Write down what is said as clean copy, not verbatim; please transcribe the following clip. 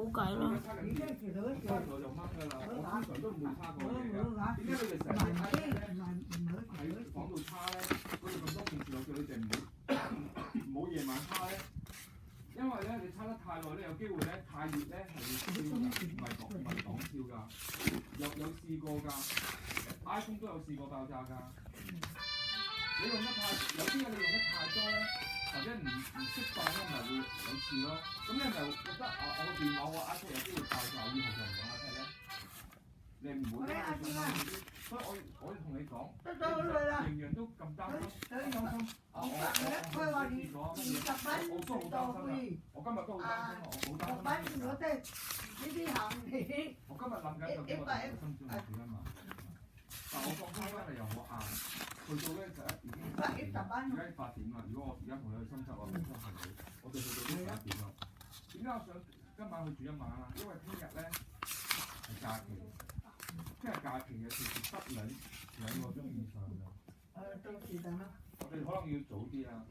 冇計啦。差咗就掹㗎啦，我通常都唔會差過嘢㗎。點解你哋成日喺房度叉咧？嗰度咁多件事，我叫你哋唔好夜晚叉咧，因為咧你叉得太耐咧，有機會咧太熱咧係會燒㗎，唔係講笑㗎。有試過㗎 ，iPhone 都有試過爆炸㗎。你用得太有啲嘢你用得太多咧，或者唔適當咧，咪會有事咯。咁你咪覺得我個電話我 iPad 有機會爆炸，以後就唔用 iPad 咧？你唔會啦，所以我要同你講，樣樣都咁擔心，我佢話你我20蚊都好擔心我今日都好擔心，我好擔心。我即係呢啲行李。我今日諗緊究竟我哋深圳幾多萬？但我放工翻嚟又好晏，去到咧就已經而家8點啦。如果我而家同你去深圳，我分享行李，我哋去到都11點啦。點解我想今晚去住一晚啊？因為聽日咧係假期，聽日假期嘅其實得2個鐘以上㗎。到時等啦。我哋可能要早啲啊。